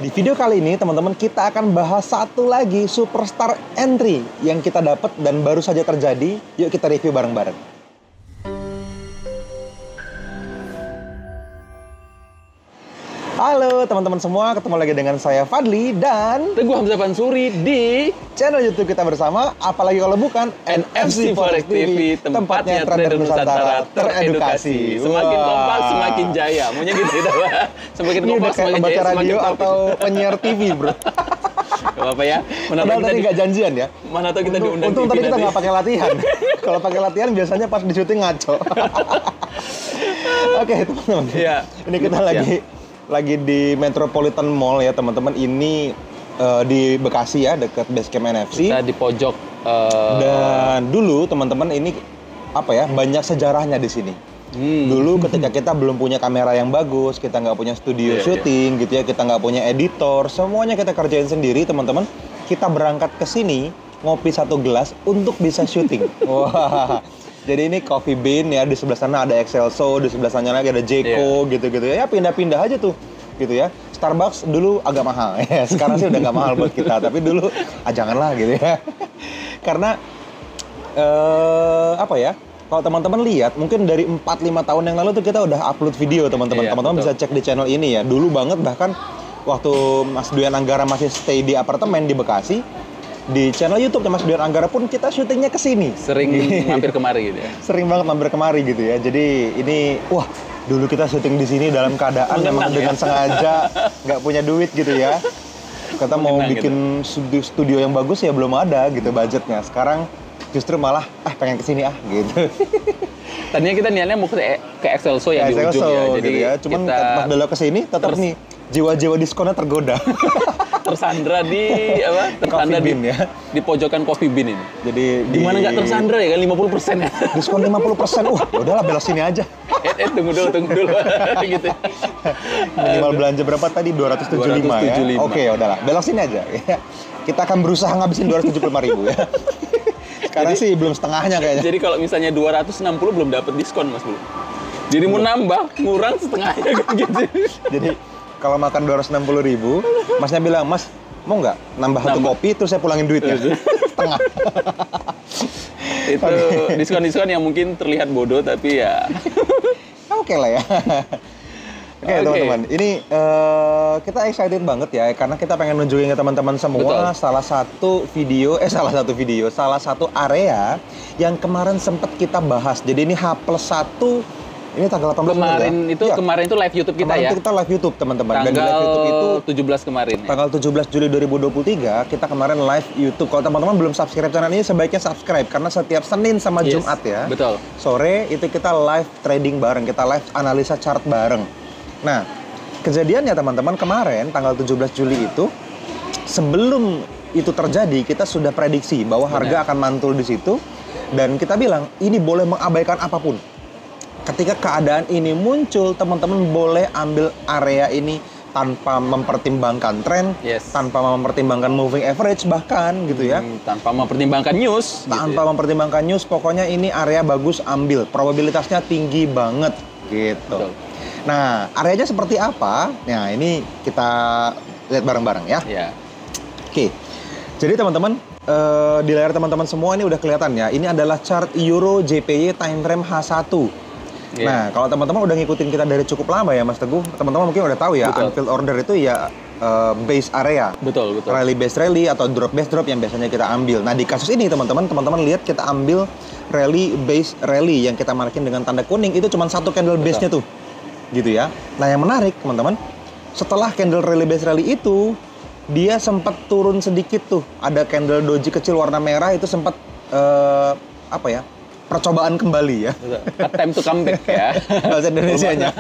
Di video kali ini teman-teman kita akan bahas satu lagi superstar entry yang kita dapat dan baru saja terjadi. Yuk kita review bareng-bareng. Halo teman-teman semua, ketemu lagi dengan saya Fadli dan Teguh Hamzah Pansuri di channel YouTube kita bersama, apalagi kalau bukan NFC Forex TV, tempatnya trader Nusantara teredukasi. Semakin kompak, semakin jaya. Maunya gitu kita, Pak. Semakin kompak, semakin jaya, semakin radio atau penyiar TV, bro. Gak apa-apa ya. Padahal tadi nggak janjian ya. Mana tahu kita diundang. Untung tadi kita nggak pakai latihan. Kalau pakai latihan biasanya pas di syuting ngaco. Oke, teman-teman. Iya. Ini kita lagi di Metropolitan Mall ya, teman-teman. Ini di Bekasi ya, dekat Basecamp NFC. Kita di pojok. Dan dulu teman-teman ini apa ya, banyak sejarahnya di sini. Dulu ketika kita belum punya kamera yang bagus, kita nggak punya studio syuting gitu ya, kita nggak punya editor, semuanya kita kerjain sendiri, teman-teman. Kita berangkat ke sini ngopi satu gelas untuk bisa syuting. Wah. Jadi ini Coffee Bean ya, di sebelah sana ada Excelso, di sebelah sana lagi ada Jeko gitu-gitu ya. Pindah-pindah aja tuh gitu ya. Starbucks dulu agak mahal ya. Sekarang sih udah nggak mahal buat kita, tapi dulu janganlah gitu ya. Karena apa ya? Kalau teman-teman lihat, mungkin dari 4-5 tahun yang lalu tuh kita udah upload video, teman-teman. Teman-teman bisa cek di channel ini ya. Dulu banget, bahkan waktu Mas Duyan Anggara masih stay di apartemen di Bekasi, di channel YouTube Mas Duyan Anggara pun kita syutingnya ke sini. Sering mampir kemari gitu ya. Sering banget mampir kemari gitu ya. Jadi ini wah, dulu kita syuting di sini dalam keadaan memang dengan sengaja nggak punya duit gitu ya. Kita mau bikin studio yang bagus ya belum ada gitu budgetnya. Sekarang justru malah pengen kesini gitu. Tadinya kita niatnya mau ke Excelso ya, di ujung ya. Jadi gitu ya. Cuman pas belok ke sini tetap nih jiwa-jiwa diskonnya tergoda. Tersandra di apa? Tersandra di pojokan Coffee Bean ini. Jadi di mana nggak tersandra ya kan 50% ya. Diskon 50%. Udahlah belok sini aja. Tunggu dulu gitu. Minimal belanja berapa tadi? 275 ya. Oke, udahlah. Belok sini aja. Kita akan berusaha ngabisin 275.000 ya. Sekarang sih belum setengahnya kayaknya. Jadi kalau misalnya 260 belum dapat diskon, Mas, belum. Jadi mau nambah, ngurang setengahnya gitu. Jadi kalau makan 260.000, Masnya bilang, Mas, mau nggak nambah satu kopi, terus saya pulangin duitnya? Setengah. Itu diskon-diskon yang mungkin terlihat bodoh, tapi ya... Oke lah ya. Oke, teman-teman. Ini kita excited banget ya, karena kita pengen nunjukin ke teman-teman semua salah satu area yang kemarin sempat kita bahas. Jadi ini H+1. Ini tanggal 18 kemarin itu live YouTube kita ya. Kita live YouTube, teman-teman. Dan di live YouTube itu 17 kemarin. Tanggal 17 Juli 2023 kita kemarin live YouTube. Kalau teman-teman belum subscribe channel ini, sebaiknya subscribe karena setiap Senin sama Jumat ya. Betul. Sore itu kita live trading bareng, kita live analisa chart bareng. Nah, kejadiannya teman-teman kemarin tanggal 17 Juli itu sebelum itu terjadi kita sudah prediksi bahwa harga akan mantul di situ dan kita bilang ini boleh mengabaikan apapun. Ketika keadaan ini muncul, teman-teman boleh ambil area ini tanpa mempertimbangkan tren, tanpa mempertimbangkan moving average bahkan gitu ya. Tanpa mempertimbangkan news. Mempertimbangkan news, pokoknya ini area bagus ambil. Probabilitasnya tinggi banget gitu. Betul. Nah, areanya seperti apa? Nah, ini kita lihat bareng-bareng ya. Oke. Jadi teman-teman, di layar teman-teman semua ini udah kelihatan ya. Ini adalah chart Euro JPY time frame H1. Nah, kalau teman-teman udah ngikutin kita dari cukup lama ya Mas Teguh, teman-teman mungkin udah tahu ya, unfilled order itu ya base area. Betul. Rally base rally atau drop base drop yang biasanya kita ambil. Nah, di kasus ini teman-teman lihat kita ambil rally base rally yang kita markin dengan tanda kuning, itu cuma satu candle base-nya tuh. Gitu ya. Nah, yang menarik teman-teman, setelah candle rally base rally itu, dia sempat turun sedikit tuh. Ada candle doji kecil warna merah itu sempat percobaan kembali ya. Attempt to comeback ya. Bahasa Indonesianya.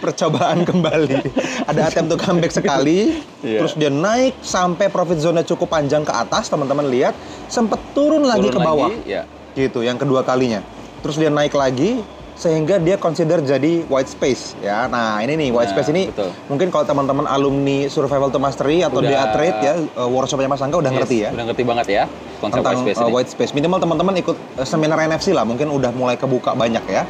Percobaan kembali. Ada attempt to comeback sekali, terus dia naik sampai profit zone-nya cukup panjang ke atas, teman-teman lihat, sempat turun lagi ke bawah. Gitu, yang kedua kalinya. Terus dia naik lagi, sehingga dia consider jadi white space ya. Nah, ini nih white space ini mungkin kalau teman-teman alumni Survival to Mastery atau DA Trade ya, workshopnya Mas Angga udah ngerti ya. Udah ngerti banget ya konsep tentang white space ini. White space. Minimal teman-teman ikut seminar NFC lah, mungkin udah mulai kebuka banyak ya.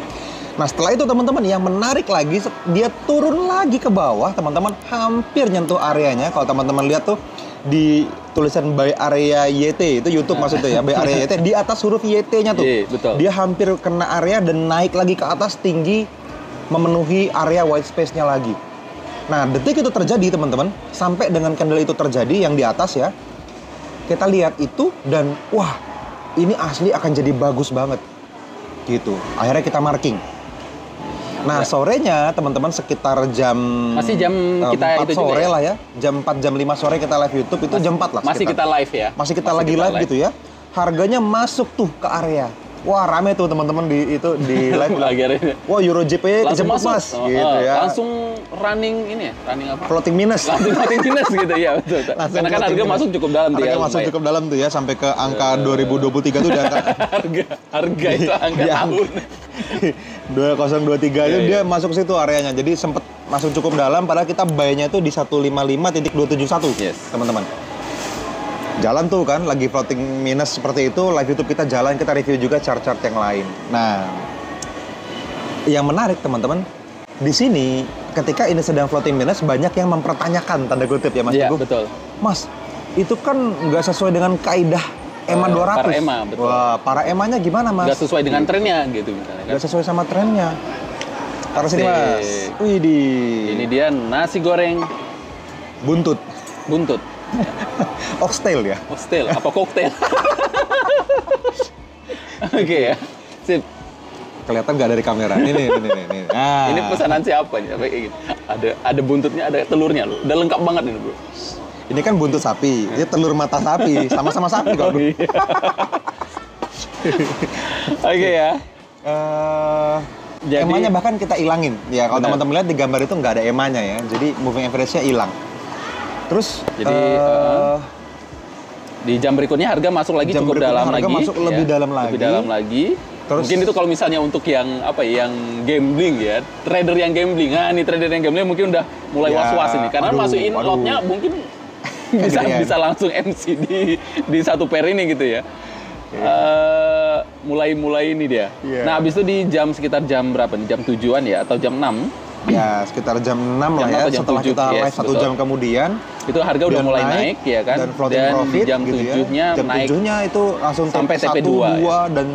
Nah setelah itu teman-teman yang menarik lagi, dia turun lagi ke bawah teman-teman, hampir nyentuh areanya. Kalau teman-teman lihat tuh di tulisan by area YT itu YouTube maksudnya ya, by area YT di atas huruf YT-nya tuh. Iya, betul. Dia hampir kena area dan naik lagi ke atas tinggi memenuhi area white space-nya lagi. Nah detik itu terjadi teman-teman, sampai dengan candle itu terjadi yang di atas ya, kita lihat itu dan wah ini asli akan jadi bagus banget gitu. Akhirnya kita marking. Nah, sorenya teman-teman sekitar jam masih jam kita 4 itu sore juga ya? lah ya. Jam 4 jam 5 sore kita live YouTube itu jam 4 lah. Masih sekitar. kita live ya. Masih kita lagi live gitu ya. Harganya masuk tuh ke area. Wah, rame tuh teman-teman di live. Wah, EuroJP langsung kejemput masuk, Mas gitu ya. Langsung running ini ya, running apa? Floating minus. Floating minus gitu ya, betul. Karena kan harga masuk cukup dalam tuh ya. Harga masuk cukup dalam tuh ya sampai ke angka 2023 tuh udah harga itu angka tahun. 2023 itu dia masuk situ areanya. Jadi sempet masuk cukup dalam padahal kita buy-nya itu di 155.271. Yes. Teman-teman. Jalan tuh kan lagi floating minus seperti itu, live YouTube kita jalan, kita review juga chart-chart yang lain. Nah, yang menarik teman-teman, di sini ketika ini sedang floating minus banyak yang mempertanyakan tanda kutip ya Mas Teguh. Iya, betul. Mas, itu kan nggak sesuai dengan kaidah EMA 200. Para EMA, betul. Wah, para EMA-nya gimana Mas? Nggak sesuai dengan trennya gitu misalnya kan. Nggak sesuai sama trennya. Taruh sini Mas. Widih. Ini dia nasi goreng buntut. Buntut. Oxtail ya? Oxtail, apa koktail? Oke ya, sip. Kelihatan nggak dari kamera? Ini. Ah. Ini pesanan siapa nih? Ada buntutnya, ada telurnya loh. Udah lengkap banget ini bro. Ini kan buntut sapi, ini telur mata sapi, sama-sama sapi kok. Oke ya. Jadi EMA-nya bahkan kita ilangin. Ya kalau teman-teman lihat di gambar itu nggak ada EMA-nya ya. Jadi moving average-nya hilang. Terus jadi di jam berikutnya harga masuk lagi cukup dalam lagi. Masuk lebih dalam lagi. Lebih dalam lagi. Terus, mungkin itu kalau misalnya untuk yang apa ya, yang gambling ya, trader yang gambling. Nah, ini trader yang gambling mungkin udah mulai was-was ini karena masukin lotnya mungkin bisa langsung MC di satu pair ini gitu ya. Mulai ini dia. Nah, habis itu di sekitar jam berapa nih? Jam 7-an ya atau jam 6? Ya, sekitar jam 6 lah ya. Setelah 7, kita live 1 jam kemudian itu harga udah mulai naik ya kan. Dan floating profit jam gitu 7-nya ya. Jam naik 7-nya itu langsung sampai TP2 ya. Dan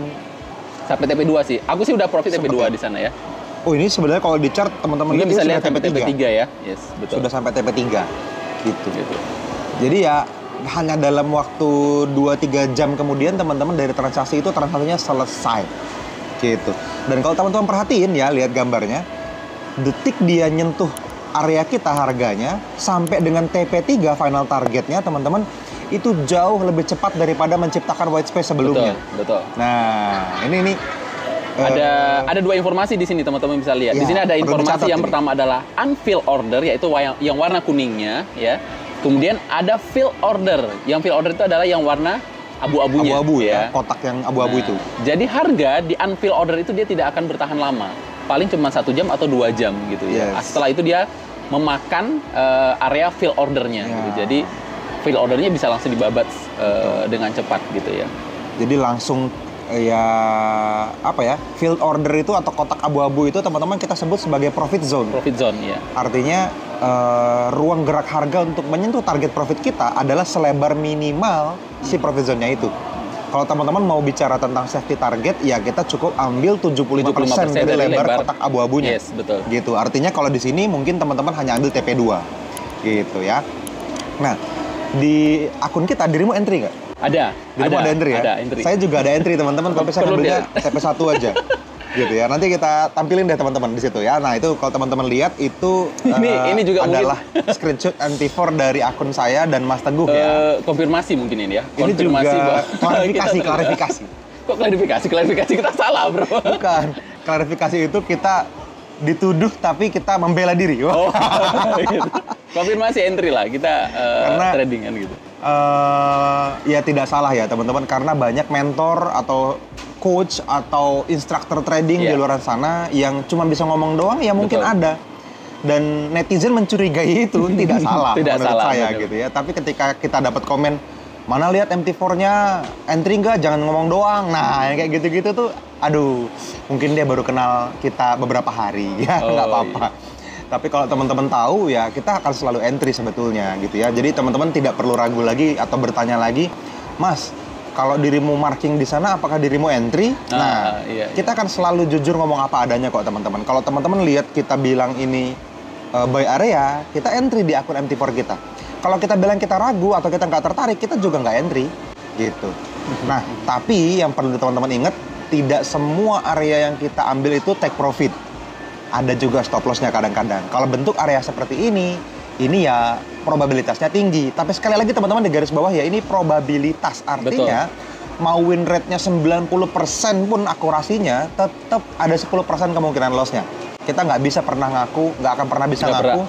sampai TP2 sih. Aku sih udah profit TP2 di sana ya. Oh, ini sebenarnya kalau di chart teman-teman bisa lihat sampai TP3 ya. Yes, betul. Sudah sampai TP3. Gitu. Jadi ya hanya dalam waktu 2-3 jam kemudian teman-teman dari transaksinya selesai. Gitu. Dan kalau teman-teman perhatiin ya, lihat gambarnya, detik dia nyentuh area kita harganya sampai dengan TP3 final targetnya teman-teman itu jauh lebih cepat daripada menciptakan white space sebelumnya. Betul. Nah, ini ada dua informasi di sini teman-teman bisa lihat. Di sini ada informasi yang pertama adalah unfilled order yaitu yang warna kuningnya ya. Kemudian ada filled order. Yang filled order itu adalah yang warna abu-abunya. Abu-abu ya, kotak yang abu-abu itu. Jadi harga di unfilled order itu dia tidak akan bertahan lama. Paling cuma 1 jam atau 2 jam gitu ya. Setelah itu dia memakan area fill ordernya. Gitu. Jadi fill ordernya bisa langsung dibabat dengan cepat gitu ya. Jadi langsung field order itu atau kotak abu-abu itu teman-teman kita sebut sebagai profit zone. Profit zone ya. Artinya ruang gerak harga untuk menyentuh target profit kita adalah selebar minimal si profit zone-nya itu. Kalau teman-teman mau bicara tentang safety target, ya kita cukup ambil 75% dari lebar kotak abu-abunya. Yes, betul. Gitu. Artinya kalau di sini mungkin teman-teman hanya ambil TP2. Gitu ya. Nah, di akun kita, dirimu entry nggak? Ada. Dirimu ada entry ya? Ada entry. Saya juga ada entry teman-teman, tapi saya ambilnya TP1 aja. Gitu ya. Nanti kita tampilin deh teman-teman di situ ya. Nah, itu kalau teman-teman lihat itu ini juga adalah screenshot MT4 dari akun saya dan Mas Teguh ya. Konfirmasi mungkin ini ya. Ini konfirmasi juga klarifikasi. Kok klarifikasi kita salah, Bro? Bukan. Klarifikasi itu kita dituduh tapi kita membela diri. Oh, gitu. Konfirmasi entry lah kita tradingan gitu. Ya tidak salah ya teman-teman, karena banyak mentor atau coach atau instruktur trading di luar sana yang cuma bisa ngomong doang ya mungkin ada. Dan netizen mencurigai itu tidak salah menurut saya gitu ya. Tapi ketika kita dapat komen, mana lihat MT4-nya entry nggak, jangan ngomong doang. Nah, yang kayak gitu-gitu tuh aduh, mungkin dia baru kenal kita beberapa hari, ya nggak apa-apa. Tapi kalau teman-teman tahu ya kita akan selalu entry sebetulnya gitu ya. Jadi teman-teman tidak perlu ragu lagi atau bertanya lagi, Mas, kalau dirimu marking di sana, apakah dirimu entry? Nah, kita akan selalu jujur ngomong apa adanya kok teman-teman. Kalau teman-teman lihat kita bilang ini by area, kita entry di akun MT4 kita. Kalau kita bilang kita ragu atau kita nggak tertarik, kita juga nggak entry gitu. Nah, tapi yang perlu teman-teman ingat, tidak semua area yang kita ambil itu take profit. Ada juga stop loss-nya kadang-kadang. Kalau bentuk area seperti ini ya probabilitasnya tinggi. Tapi sekali lagi teman-teman di garis bawah ya, ini probabilitas. Artinya mau win rate-nya 90% pun akurasinya, tetap ada 10% kemungkinan loss-nya. Kita nggak bisa pernah ngaku, nggak akan pernah bisa ngaku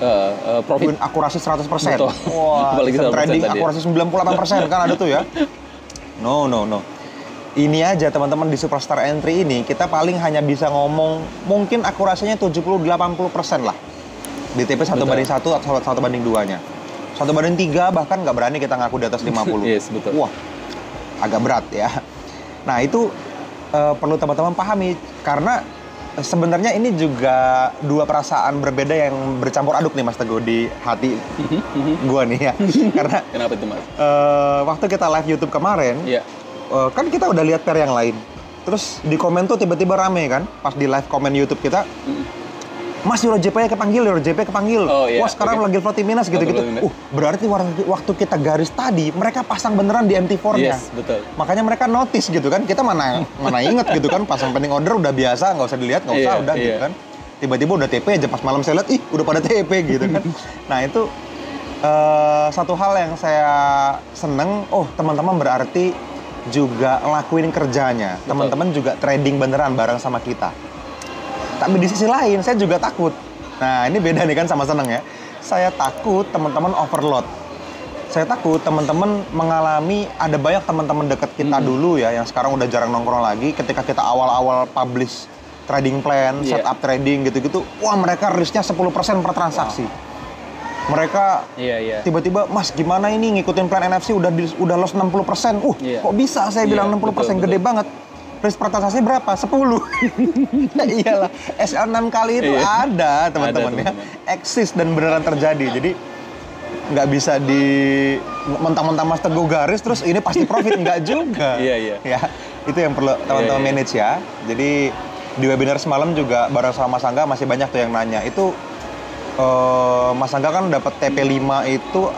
profit akurasi 100%. Betul. Wah, trading akurasi 98% kan ada tuh ya. No. Ini aja teman-teman di Superstar Entry ini kita paling hanya bisa ngomong mungkin akurasinya 70-80% lah. Di TP 1 banding 1 atau 1 banding 2-nya. 1 banding 3 bahkan nggak berani kita ngaku di atas 50. Yes, betul. Wah, agak berat ya. Nah itu perlu teman-teman pahami karena sebenarnya ini juga dua perasaan berbeda yang bercampur aduk nih Mas Teguh di hati gua nih ya. Karena kenapa itu Mas? Waktu kita live YouTube kemarin, kan kita udah lihat pair yang lain. Terus di komen tuh tiba-tiba rame kan, pas di live komen YouTube kita, Mas Euro JP kepanggil. Wah sekarang lagi floating minus gitu-gitu. Berarti waktu kita garis tadi, mereka pasang beneran di MT4-nya. Yes, betul. Makanya mereka notice gitu kan, kita mana inget gitu kan, pasang pending order udah biasa, nggak usah dilihat, nggak usah, udah gitu kan. Tiba-tiba udah TP aja, pas malam saya lihat, udah pada TP gitu kan. Nah itu satu hal yang saya seneng, teman-teman berarti juga ngelakuin kerjanya. Teman-teman juga trading beneran bareng sama kita. Tapi di sisi lain, saya juga takut. Nah, ini beda nih kan sama seneng ya. Saya takut teman-teman overload. Saya takut teman-teman mengalami, ada banyak teman-teman dekat kita dulu ya, yang sekarang udah jarang nongkrong lagi. Ketika kita awal-awal publish trading plan, setup trading gitu-gitu, wah mereka risknya 10% per transaksi. Mereka tiba-tiba, Mas gimana ini ngikutin plan NFC udah loss 60%. Kok bisa saya bilang 60%, gede banget. Risk per transaksi berapa? 10. Nah iyalah, SL 6 kali itu ada teman-teman ya. Eksis dan beneran terjadi. Jadi nggak bisa di mentang-mentang Mas Teguh garis terus ini pasti profit, nggak juga. Ya, itu yang perlu teman-teman manage ya. Jadi di webinar semalam juga bareng sama Mas Angga masih banyak tuh yang nanya. Itu Mas Angga kan dapat TP5 itu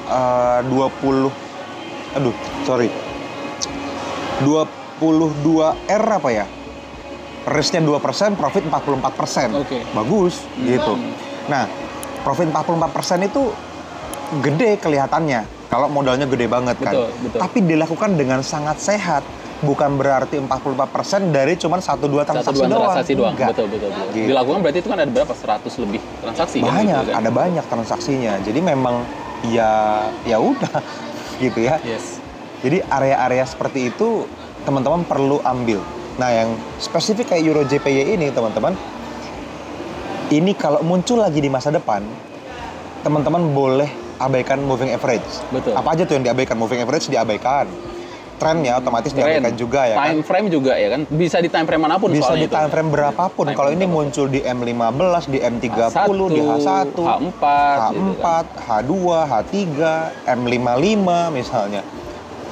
22R apa ya? Risknya 2%, profit 44%. Bagus gitu. Nah, profit 44% itu gede kelihatannya kalau modalnya gede banget kan. Betul. Tapi dilakukan dengan sangat sehat. Bukan berarti 44% dari cuma 1-2 transaksi doang. Betul. Gitu. Dilakukan berarti itu kan ada berapa? 100 lebih transaksi. Banyak, kan, gitu, kan? ada banyak transaksinya. Jadi memang ya udah gitu ya. Yes. Jadi area-area seperti itu teman-teman perlu ambil. Nah, yang spesifik kayak Euro JPY ini teman-teman, ini kalau muncul lagi di masa depan, teman-teman boleh abaikan moving average. Betul. Apa aja tuh yang diabaikan? Moving average diabaikan. Trendnya otomatis diabaikan juga ya time kan? frame juga ya kan? Bisa di time frame manapun bisa soalnya di time frame berapapun. Kalau ini muncul di M15, di M30, di H1, H4, gitu kan? H2, H3, M55 misalnya.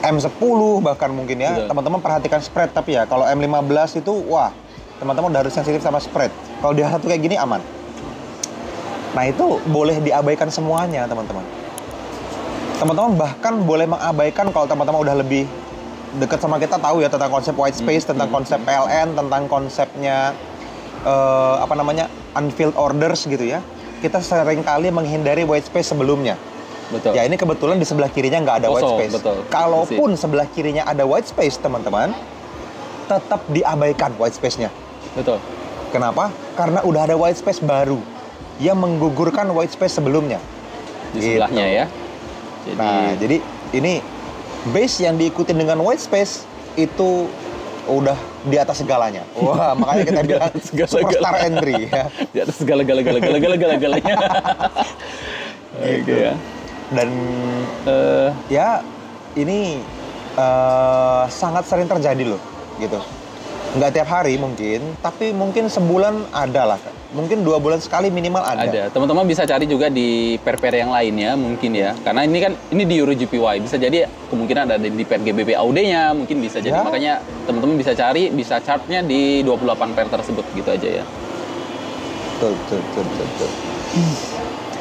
M10 bahkan mungkin ya. Teman-teman perhatikan spread tapi ya. Kalau M15 itu wah, teman-teman udah harus sensitif sama spread. Kalau di H1 kayak gini aman. Nah, itu boleh diabaikan semuanya, teman-teman. Teman-teman bahkan boleh mengabaikan kalau teman-teman udah lebih dekat sama kita, tahu ya tentang konsep white space, tentang konsep PLN, tentang konsepnya unfilled orders gitu ya. Kita seringkali menghindari white space sebelumnya. Betul. Ya ini kebetulan di sebelah kirinya nggak ada white space. Betul. Kalaupun sebelah kirinya ada white space, teman-teman, tetap diabaikan white space-nya. Betul. Kenapa? Karena udah ada white space baru yang menggugurkan white space sebelumnya. Di sebelahnya ya. Jadi ini base yang diikuti dengan white space itu udah di atas segalanya. Wah, makanya kita bilang Superstar Entry ya. Di atas segala-galanya. Gitu ya. Dan ya ini sangat sering terjadi loh, gitu. Nggak tiap hari mungkin, tapi mungkin sebulan ada lah. Mungkin 2 bulan sekali minimal ada. Ada. Teman-teman bisa cari juga di pair-pair yang lainnya mungkin ya. Karena ini kan ini di EuroGPY. Bisa jadi kemungkinan ada di pair GBP AUD-nya mungkin bisa jadi. Ya. Makanya teman-teman bisa cari, bisa chartnya di 28 pair tersebut gitu aja ya. Betul.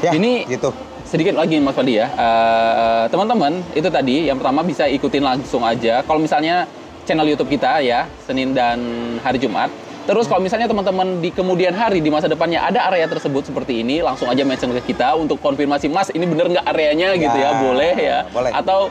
Ya, ini gitu. Sedikit lagi Mas Fadi ya. Teman-teman, itu tadi yang pertama bisa ikutin langsung aja. Kalau misalnya channel YouTube kita ya, Senin dan hari Jumat. Terus kalau misalnya teman-teman di kemudian hari, di masa depannya ada area tersebut seperti ini, langsung aja mention ke kita untuk konfirmasi, Mas ini bener nggak areanya gitu ya, boleh ya. Boleh. Atau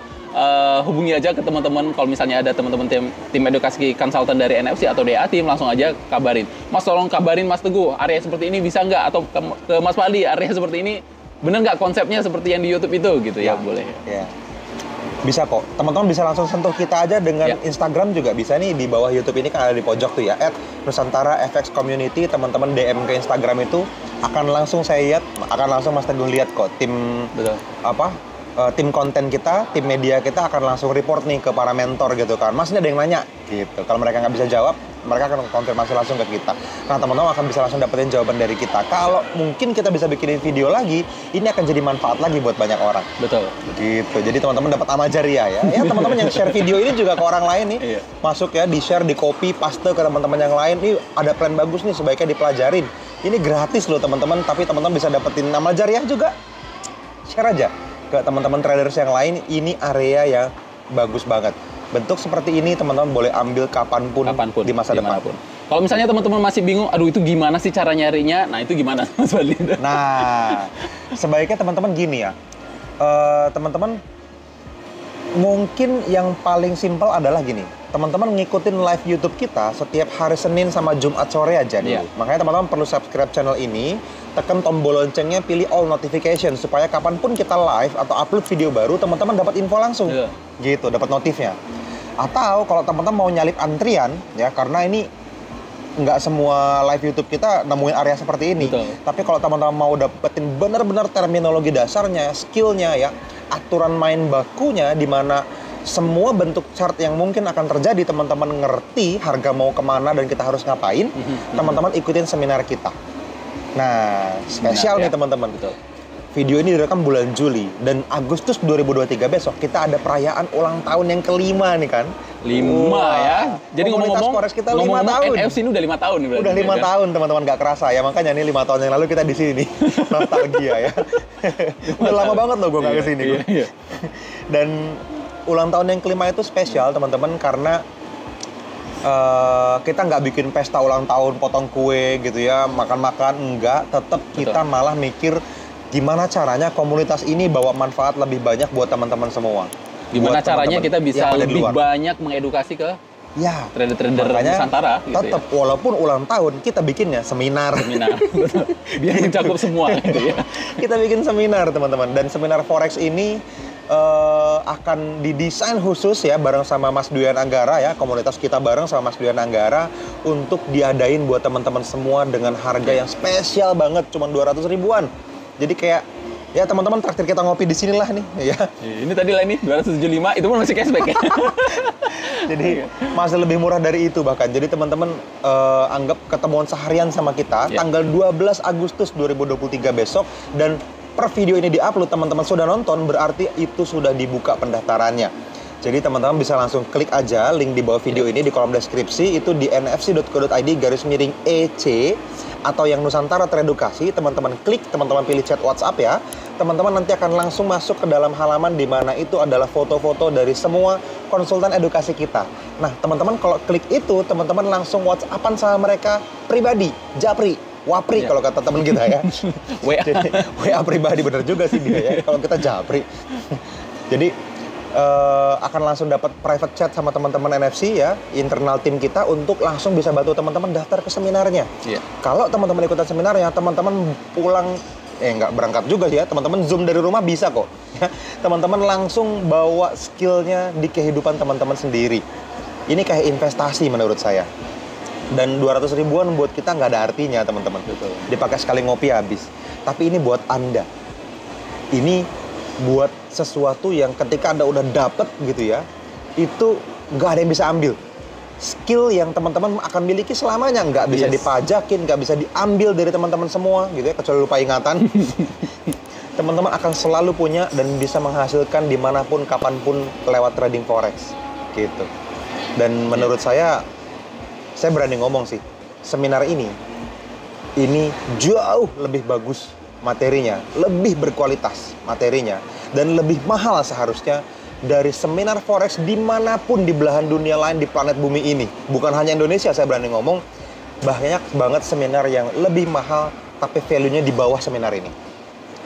hubungi aja ke teman-teman, kalau misalnya ada teman-teman tim edukasi konsultan dari NFC atau DA Team, langsung aja kabarin. Mas tolong kabarin Mas Teguh, area seperti ini bisa nggak? Atau ke Mas Fadi, area seperti ini bener nggak konsepnya seperti yang di YouTube itu gitu ya, boleh. Ya. Bisa kok, teman-teman bisa langsung sentuh kita aja dengan Instagram juga bisa nih, di bawah YouTube ini kan ada di pojok tuh ya, @NusantarafX Community, teman-teman DM ke Instagram itu akan langsung saya lihat, akan langsung Mas Teguh lihat kok tim tim konten kita, tim media kita akan langsung report nih ke para mentor gitu kan, Mas ini ada yang nanya gitu, kalau mereka nggak bisa jawab, mereka akan konfirmasi langsung ke kita. Nah teman-teman akan bisa langsung dapetin jawaban dari kita. Kalau mungkin kita bisa bikinin video lagi, ini akan jadi manfaat lagi buat banyak orang. Betul. Gitu. Jadi teman-teman dapat amal jariah ya. Ya teman-teman yang share video ini juga ke orang lain nih. Masuk ya, di-share, di-copy, paste ke teman-teman yang lain. Ini ada plan bagus nih, sebaiknya dipelajarin. Ini gratis loh teman-teman, tapi teman-teman bisa dapetin amal jariah juga. Share aja ke teman-teman traders yang lain. Ini area yang bagus banget. Bentuk seperti ini teman-teman boleh ambil kapanpun di masa depan. Kalau misalnya teman-teman masih bingung, aduh itu gimana sih cara nyarinya? Nah itu gimana Mas Fadli? Nah, sebaiknya teman-teman gini ya. Teman-teman mungkin yang paling simpel adalah gini. Teman-teman ngikutin live YouTube kita setiap hari Senin sama Jumat sore aja dulu. Makanya teman-teman perlu subscribe channel ini, tekan tombol loncengnya, pilih all notification supaya kapanpun kita live atau upload video baru, teman-teman dapat info langsung. Gitu, dapat notifnya. Atau kalau teman-teman mau nyalip antrian ya, karena ini nggak semua live YouTube kita nemuin area seperti ini. Tapi kalau teman-teman mau dapetin benar-benar terminologi dasarnya, skillnya ya, aturan main bakunya, di mana semua bentuk chart yang mungkin akan terjadi teman-teman ngerti harga mau kemana dan kita harus ngapain, teman-teman ikutin seminar kita. Nah, spesial nih teman-teman. Video ini direkam bulan Juli dan Agustus 2023 besok kita ada perayaan ulang tahun yang kelima nih kan. 5 ya. Jadi ngomong-ngomong Forex kita 5 tahun. NFC ini udah 5 tahun nih berarti. Udah 5 tahun teman-teman, gak kerasa ya. Makanya nih 5 tahun yang lalu kita di sini nih. Nostalgia ya. Udah lama banget loh gue gak kesini. Dan ulang tahun yang kelima itu spesial teman-teman karena kita nggak bikin pesta ulang tahun, potong kue gitu ya, makan-makan, enggak. Tetap kita malah mikir gimana caranya komunitas ini bawa manfaat lebih banyak buat teman-teman semua. Gimana caranya kita bisa lebih banyak mengedukasi ke trader-trader Nusantara gitu tetap ya. Walaupun ulang tahun kita bikinnya seminar. Biar mencakup semua gitu ya. Kita bikin seminar teman-teman, dan seminar Forex ini akan didesain khusus ya bareng sama Mas Duyan Anggara ya, komunitas kita bareng sama Mas Duyan Anggara untuk diadain buat teman-teman semua dengan harga yang spesial banget, cuma 200 ribuan. Jadi kayak ya teman-teman traktir kita ngopi di sinilah nih ya. Ini tadi lah ini 275 itu pun masih cashback ya. Jadi masih lebih murah dari itu bahkan. Jadi teman-teman anggap ketemuan seharian sama kita tanggal 12 Agustus 2023 besok, dan per video ini di-upload teman-teman sudah nonton, berarti itu sudah dibuka pendaftarannya. Jadi teman-teman bisa langsung klik aja link di bawah video ini di kolom deskripsi, itu di nfc.co.id/EC atau yang Nusantara Teredukasi. Teman-teman klik, teman-teman pilih chat WhatsApp ya. Teman-teman nanti akan langsung masuk ke dalam halaman di mana itu adalah foto-foto dari semua konsultan edukasi kita. Nah, teman-teman kalau klik itu, teman-teman langsung WhatsAppan sama mereka pribadi, japri, wapri kalau kata teman kita ya. WA pribadi, bener juga sih dia ya kalau kita japri. Jadi akan langsung dapat private chat sama teman-teman NFC ya, internal tim kita, untuk langsung bisa bantu teman-teman daftar ke seminarnya. Kalau teman-teman ikutan seminarnya, teman-teman pulang nggak berangkat juga sih ya, teman-teman Zoom dari rumah bisa kok. Teman-teman langsung bawa skillnya di kehidupan teman-teman sendiri. Ini kayak investasi menurut saya. Dan 200 ribuan buat kita nggak ada artinya teman-teman. Dipakai sekali ngopi habis. Tapi ini buat Anda. Ini buat sesuatu yang ketika Anda udah dapet gitu ya, itu nggak ada yang bisa ambil. skill yang teman-teman akan miliki selamanya, nggak bisa dipajakin, nggak bisa diambil dari teman-teman semua gitu ya, kecuali lupa ingatan. Teman-teman akan selalu punya dan bisa menghasilkan dimanapun, kapanpun lewat trading forex gitu. Dan menurut saya berani ngomong sih, seminar ini jauh lebih bagus materinya, lebih berkualitas materinya, dan lebih mahal seharusnya dari seminar forex dimanapun di belahan dunia lain di planet bumi ini. Bukan hanya Indonesia, saya berani ngomong, banyak banget seminar yang lebih mahal tapi value-nya di bawah seminar ini.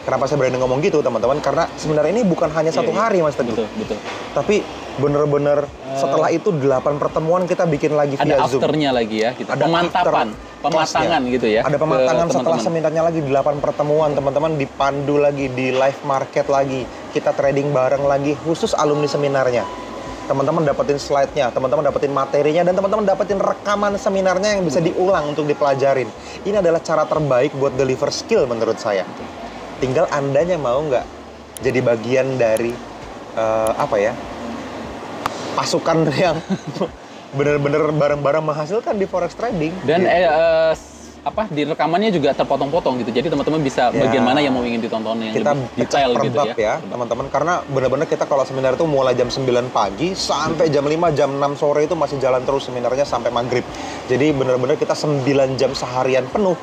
Kenapa saya berani ngomong gitu, teman-teman? Karena seminar ini bukan hanya satu hari, Mas Teguh. Betul. Tapi bener-bener setelah itu 8 pertemuan kita bikin lagi via Zoom. Ada afternya lagi ya, kita. Ada pemantapan, pematangan gitu ya. Ada pematangan setelah seminarnya lagi, 8 pertemuan, teman-teman dipandu lagi, di live market lagi. Kita trading bareng lagi, khusus alumni seminarnya. Teman-teman dapetin slide-nya, teman-teman dapetin materinya, dan teman-teman dapetin rekaman seminarnya yang bisa diulang untuk dipelajarin. Ini adalah cara terbaik buat deliver skill menurut saya. Tinggal Andanya mau nggak jadi bagian dari pasukan yang bener-bener bareng-bareng menghasilkan di forex trading. Dan di rekamannya juga terpotong-potong gitu. Jadi teman-teman bisa bagian mana yang mau ingin ditonton yang kita lebih detail gitu ya. Teman-teman, karena benar-benar kita kalau seminar itu mulai jam 9 pagi sampai jam 5, jam 6 sore itu masih jalan terus seminarnya sampai maghrib. Jadi benar-benar kita 9 jam seharian penuh.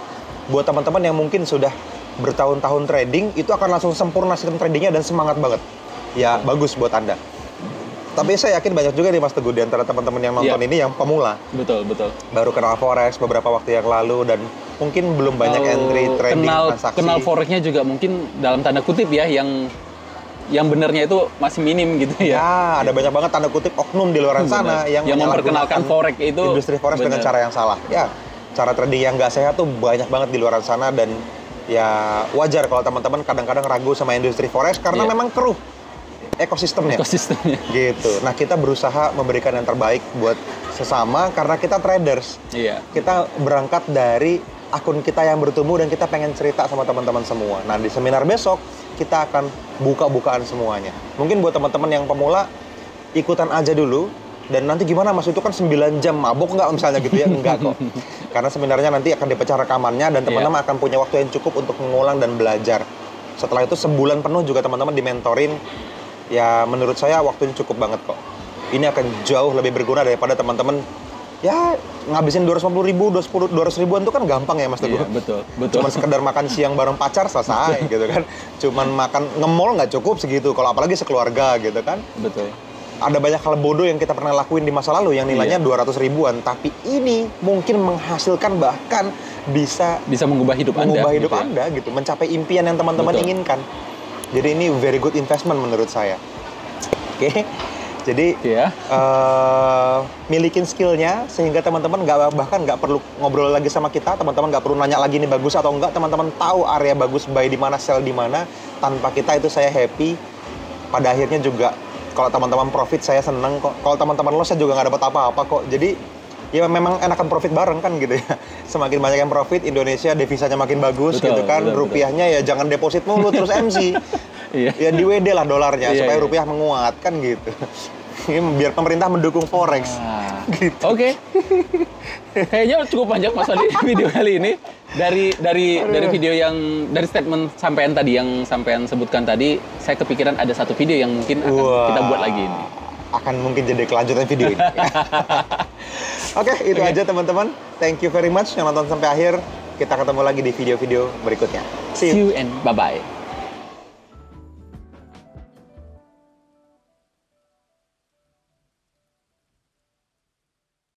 Buat teman-teman yang mungkin sudah bertahun-tahun trading, itu akan langsung sempurna sistem tradingnya dan semangat banget. Ya, bagus buat Anda. Tapi saya yakin banyak juga nih Mas Teguh di antara teman-teman yang nonton ini yang pemula. Betul. Baru kenal forex beberapa waktu yang lalu dan mungkin belum banyak entry trading transaksi. Kenal forexnya juga mungkin dalam tanda kutip ya, yang benernya itu masih minim gitu ya. Ya, ada banyak banget tanda kutip oknum di luar sana yang memperkenalkan forex itu industri forex dengan cara yang salah. Ya, cara trading yang nggak sehat tuh banyak banget di luar sana, dan ya wajar kalau teman-teman kadang-kadang ragu sama industri forex karena memang keruh ekosistemnya gitu. Nah, kita berusaha memberikan yang terbaik buat sesama karena kita traders. Kita berangkat dari akun kita yang bertumbuh dan kita pengen cerita sama teman-teman semua. Nah, di seminar besok kita akan buka-bukaan semuanya. Mungkin buat teman-teman yang pemula ikutan aja dulu, dan nanti gimana Mas, itu kan 9 jam mabuk nggak misalnya gitu ya? Enggak kok. Karena seminarnya nanti akan dipecah rekamannya dan teman-teman akan punya waktu yang cukup untuk mengulang dan belajar. Setelah itu sebulan penuh juga teman-teman dimentorin. Ya, menurut saya waktunya cukup banget kok. Ini akan jauh lebih berguna daripada teman-teman ya ngabisin 200 ribuan itu kan gampang ya Mas Teguh. Iya, betul. Cuman sekedar makan siang bareng pacar selesai gitu kan. Cuman makan nge-mall nggak cukup segitu, kalau apalagi sekeluarga gitu kan. Betul. Ada banyak hal bodoh yang kita pernah lakuin di masa lalu yang nilainya 200 ribuan, tapi ini mungkin menghasilkan, bahkan bisa mengubah hidup Anda gitu, mencapai impian yang teman-teman inginkan. Jadi ini very good investment menurut saya. Oke. Jadi milikin skillnya sehingga teman-teman bahkan nggak perlu ngobrol lagi sama kita, teman-teman nggak perlu nanya lagi ini bagus atau enggak, teman-teman tahu area bagus buy di mana, sell di mana. Tanpa kita itu saya happy. Pada akhirnya juga kalau teman-teman profit saya seneng kok. Kalau teman-teman loss saya juga nggak dapat apa-apa kok. Jadi ya memang enakan profit bareng kan gitu ya. Semakin banyak yang profit, Indonesia devisanya makin bagus gitu kan. Rupiahnya ya jangan deposit mulu terus MC. Ya di WD lah dolarnya supaya rupiah menguat kan gitu. Biar pemerintah mendukung forex. Gitu. Oke. Kayaknya cukup panjang Mas Adi video kali ini. Dari video yang dari statement sampean tadi yang sampean sebutkan tadi, saya kepikiran ada satu video yang mungkin akan kita buat lagi ini. Akan mungkin jadi kelanjutan video ini. Oke, itu aja teman-teman. Thank you very much yang nonton sampai akhir. Kita ketemu lagi di video-video berikutnya. See you and bye-bye.